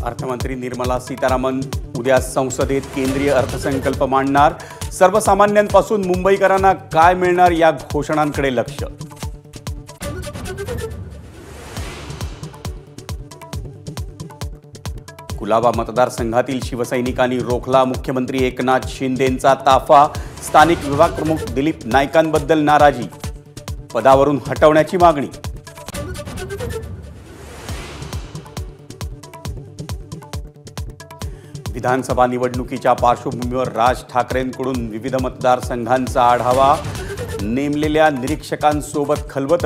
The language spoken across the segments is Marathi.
अर्थमंत्री निर्मला सीतारामन उद्या संसदेत केंद्रीय अर्थसंकल्प मांडणार। सर्वसामान्यांपासून मुंबईकरांना काय मिळणार या घोषणांकडे लक्ष। कुलाबा मतदारसंघातील शिवसैनिकांनी रोखला मुख्यमंत्री एकनाथ शिंदेंचा ताफा। स्थानिक विभाग प्रमुख दिलीप नाईकांबद्दल नाराजी, पदावरून हटवण्याची मागणी। विधानसभा निवडणुकीच्या पार्श्वभूमीवर राज ठाकरेंकडून विविध मतदारसंघांचा आढावा, नेमलेल्या निरीक्षकांसोबत खलबत।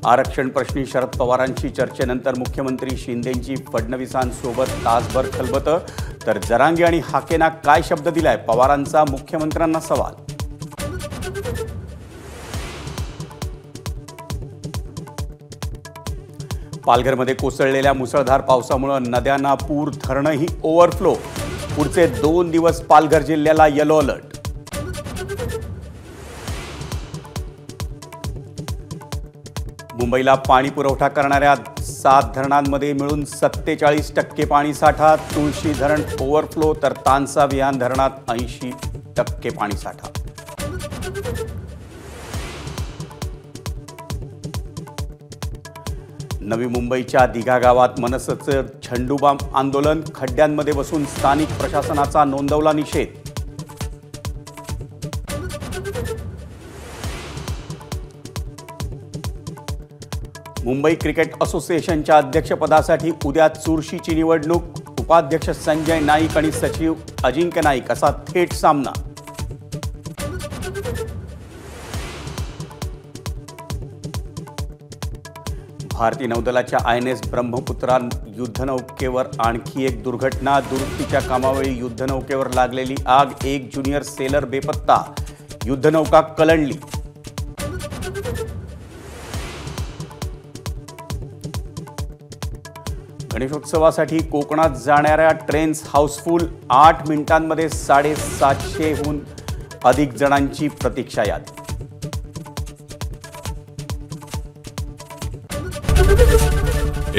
आरक्षण प्रश्नी शरद पवारांची चर्चेनंतर मुख्यमंत्री शिंदेंची फडणवीसांसोबत तासभर खलबत, तर जरांगे आणि हाकेंना काय शब्द दिलाय पवारांचा मुख्यमंत्र्यांना सवाल। पालघरमध्ये कोसळलेल्या मुसळधार पावसामुळे नद्यांना पूर, धरणंही ओव्हरफ्लो। पुढचे 2 दिवस पालघर जिल्ह्याला येलो अलर्ट। मुंबईला पाणी पुरवठा करणाऱ्या 7 धरणांमध्ये मिळून 47% पाणीसाठा। तुळशी धरण ओव्हरफ्लो, तर तानसा विहान धरणात 80% पाणीसाठा। नवी मुंबईच्या दिघा गावात मनसेचं झंडूबाम आंदोलन, खड्ड्यांमध्ये बसून स्थानिक प्रशासनाचा नोंदवला निषेध। मुंबई क्रिकेट असोसिएशनच्या अध्यक्षपदासाठी उद्या चुरशीची निवडणूक। उपाध्यक्ष संजय नाईक आणि सचिव अजिंक्य नाईक असा थेट सामना। भारतीय नौदलाच्या INS ब्रह्मपुत्रा युद्धनौकेवर आणखी एक दुर्घटना। दुरुस्तीच्या कामावेळी युद्धनौकेवर लागलेली आग, 1 ज्युनियर सेलर बेपत्ता। युद्धनौका कलंडली। गणेशोत्सवासाठी कोकणात जाणाऱ्या ट्रेन्स हाऊसफुल। 8 मिनिटांमध्ये 750हून अधिक जणांची प्रतीक्षा यादी।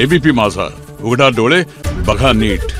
एबीपी माझा, उघडा डोळे बघा नीट।